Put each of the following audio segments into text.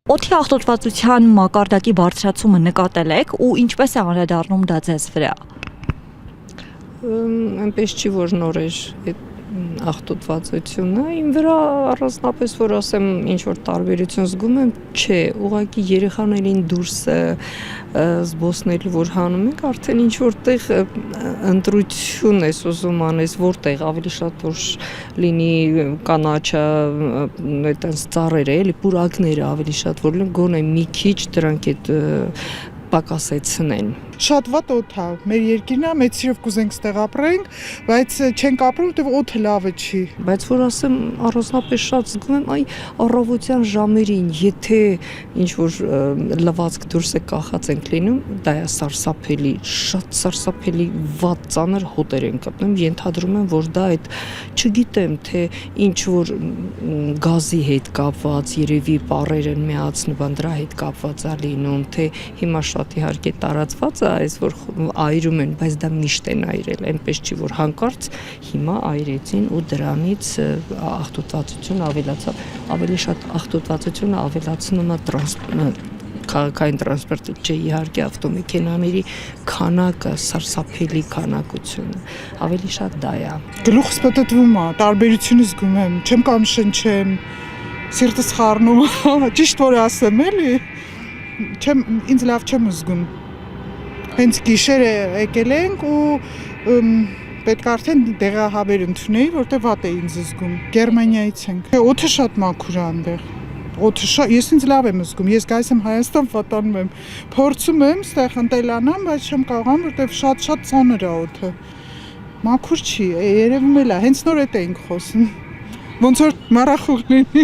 Օդի աղտոտվածության մակարդակի բարձրացումը նկատել եք ու ինչպես է անդրադառնում դա ձեզ վրա։ Այնպես չի, որ նոր էր այդ աղտոտվածությունը, իմ վրա առանձնապես որ ասեմ ինչ որ տարբերություն զգում եմ, չէ, ուղղակի երեխաներին դուրս զբոսնելու որ հանում ենք, արդեն ինչ որտեղ ընտրություն ես ուզում անես, որտեղ ավելի շատ որ լինի կանաչը, այդպես ծառերը, էլի պուրակները ավելի շատ որ լինեն, գոնե մի քիչ դրանք այդ պակասեցնեն։ Շատ վատ օդ է, մեր երկիրն է, մեծ սիրով կուզենք ստեղ ապրենք, բայց չենք ապրում, որտեղ օդը լավը չի։ Բայց որ ասեմ, առանձնապես շատ զգում եմ այ առավոտյան ժամերին, եթե ինչ որ լվացք դուրս է կախած ենք լինում, դա է սարսափելի, շատ սարսափելի վատ ծանր հոտեր են կպնում, ենթադրում եմ, որ դա այդ չգիտեմ, թե ինչ որ գազի հետ կապված, երևի պարեր են միացնում, դրա հետ կապված է լինում, թե հիմա շատ իհարկե տարածված այս որ այրում են, բայց դա միշտ են այրել, այնպես չի որ հանկարծ հիմա այրեցին ու դրանից աղտոտվածությունը ավելացավ, ավելի շատ աղտոտվածությունը ավելացնում է քաղաքային տրանսպորտի, չէ իհարկե ավտոմեքենաների քանակը, սարսափելի քանակությունը, ավելի շատ դա է։ Գլուխս պտտվում է, տարբերությունը զգում եմ, չեմ կամ շնչեմ, սիրտս խառնում, ճիշտ որ ասեմ, էլի, ինձ լավ չեմ զգում։ Հենց գիշեր եկել ենք ու պետք է արդեն դեղահաբեր ընդունեի, որտեղ վատ է ինձ զգում։ Գերմանիայից ենք։ Օդը շատ մաքուր է այնտեղ։ Ես ինձ լավ եմ զգում, ես գայս եմ Հայաստան պատանում եմ, փորձում եմ ստեղ ընտելանամ, բայց չեմ կարողանում, որտեղ շատ ծանր է օդը։ Մաքուր չի, երևում էլ է, հենց նոր էդ էինք խոսում։ Ոնց որ մառախուղ լինի։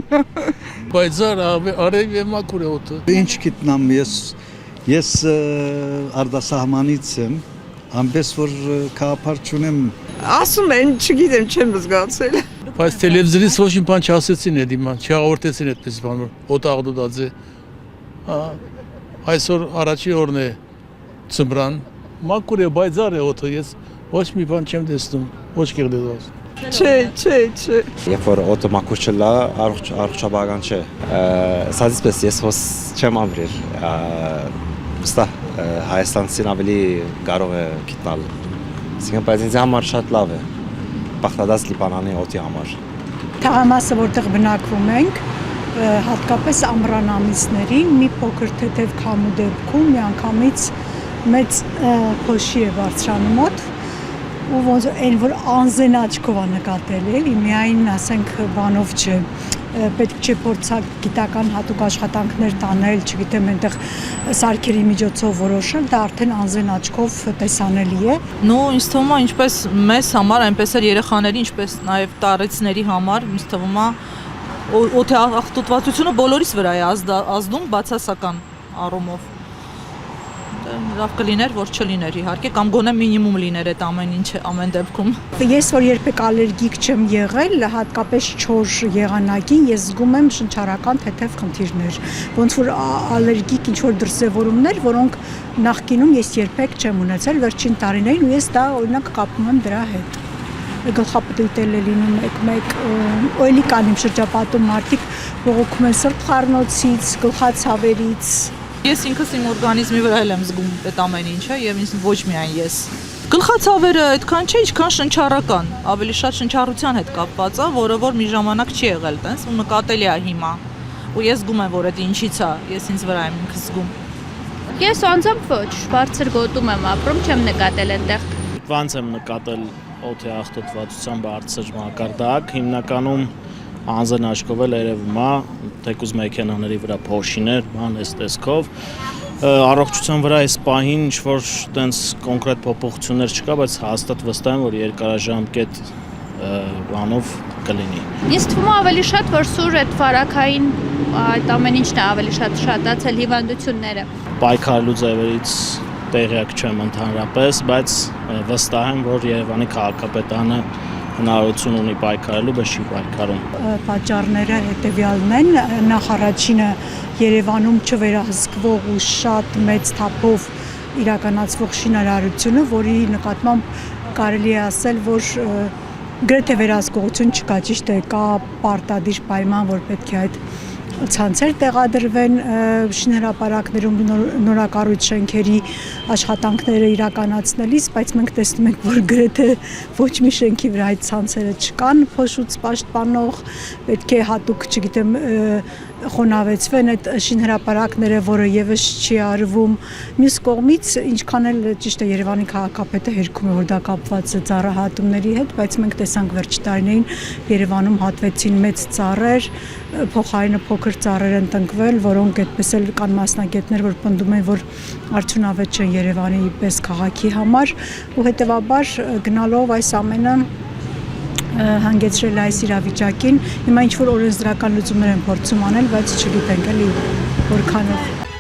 Բայց արև է մաքուր է օդը։ Ինչ գիտնամ ես արտասահմանից եմ, այնպես որ քաղաքապար չունեմ։ Ասում են, չգիտեմ, չեմ զգացել։ Բայց տելևիզորից ոչ մի բան չասեցին այդ իման, չհաղորդեցին այդպես բան, որ օդը աղտոտած է։ Այսօր առաջի օրն է ծմրան, մաքուր է, բայց արև է օդը, ես ոչ մի բան չեմ տեսնում, ոչ կեղդեզ։ Չէ։ Երբ որ օդը մաքուր չլա, առողջաբանական չէ։ Սազից պես ես հոս չեմ ամրել։ Վստահ Հայաստանցին ավելի կարող է գիտնալ։ Այսինքն բայց ինձ համար շատ լավ է։ Բախտադաս Լիբանանի օդի համար։ Թաղամասը որտեղ բնակվում ենք, հատկապես ամռան ամիսներին մի փոքր թեթև քամու դեպքում միանգամից մեծ փոշի է բարձրանում օդ ու ոնց այն որ անզեն աչքով է նկատել էլի միայն ասենք բանով չէ պետք չէ փորձակ գիտական հատուկ աշխատանքներ տանել, չգիտեմ, այնտեղ սարքերի միջոցով որոշել, դա արդեն անզեն աչքով տեսանելի է։ Նո, ինձ թվում է ինչպես մեզ համար, այնպես էլ երեխաների, ինչպես նաև տարեցների համար, ինձ թվում է օդի աղտոտվածությունը բոլորիս վրա է ազդում բացասական առումով։ Լավ կլիներ, որ չլիներ իհարկե, կամ գոնե մինիմում լիներ այդ ամեն ինչը ամեն դեպքում։ Ես որ երբեք ալերգիկ չեմ եղել, հատկապես չոր եղանակին ես զգում եմ շնչառական թեթև խնդիրներ, ոնց որ ալերգիկ ինչ-որ դրսևորումներ, որոնք նախկինում ես երբեք չեմ ունեցել, վերջին տարիներին ու ես դա օրինակ կապում եմ դրա հետ։ Գլխապտույտել է լինում մեկ, օյլի կան իմ շրջապատում մարդիկ բողոքում են սրտխառնոցից, գլխացավերից։ Ես ինքս իմ օրգանիզմի վրա եմ զգում այդ ամեն ինչը եւ ինձ ոչ միայն ես։ Գլխացավերը այդքան չէ, ինչքան շնչառական, ավելի շատ շնչառության հետ կապված է, որը որ մի ժամանակ չի եղել տենց ու նկատելի է հիմա։ Ու ես զգում եմ, որ այդ ինչից է, ես ինձ վրա եմ ինքս զգում։ Ես անձամբ ոչ, բարձր գոտում եմ ապրում, չեմ նկատել այնտեղ։ Ոնց եմ նկատել օդի աղտոտվածության բարձր մակարդակ, հիմնականում անձն աչքով էլ երևում է, թեկուզ մեքենաների վրա փոշիներ, բան էս տեսքով։ Առողջության վրա այս պահին ինչ-որ տենց կոնկրետ փոփոխություններ չկա, բայց հաստատ վստահ եմ, որ երկարաժամկետ բանով կլինի։ Ինձ թվում է ավելի շատ, որ սուր այդ վարակային այդ ամեն ինչն է ավելի շատ շատացել հիվանդությունները։ Պայքարելու ձևերից տեղյակ չեմ ընդհանրապես, բայց վստահ եմ, որ Երևանի քաղաքապետարանը հնարավորություն ունի պայքարելու, բայց չի պայքարում։ Պատճառները հետևյալն են, նախ առաջինը Երևանում չվերահսկվող ու շատ մեծ թափով իրականացվող շինարարությունը, որի նկատմամբ կարելի է ասել, որ գրեթե վերահսկողություն չկա, ճիշտ է, կա պարտադիր պայման, որ պետք է այդ ցանցեր տեղադրվեն շինհրապարակներում նորակառույց շենքերի աշխատանքները իրականացնելիս, բայց մենք տեսնում ենք, որ գրեթե ոչ մի շենքի վրա այդ ցանցերը չկան, փոշուց պաշտպանող, պետք է հատուկ, չգիտեմ, խոնավեցվեն այդ շինհրապարակները, որը եւս չի արվում։ Մյուս կողմից, ինչքան էլ ճիշտ է Երևանի քաղաքապետը հերքում է, որ դա կապված է ծառահատումների հետ, բայց մենք տեսանք վերջ տարիներին Երևանում հատվեցին մեծ ծառեր, փոխարենը փոքր ծառեր են տնկվել, որոնք այդպես էլ կան մասնագետներ, որ պնդում են, որ արդյունավետ չեն Երևանի պես քաղաքի համար, ու հետեւաբար գնալով այս ամենը հանգեցրել այս իրավիճակին, հիմա ինչ որ օրենսդրական լուծումներ են փորձում անել, բայց չգիտենք էլի որքանով։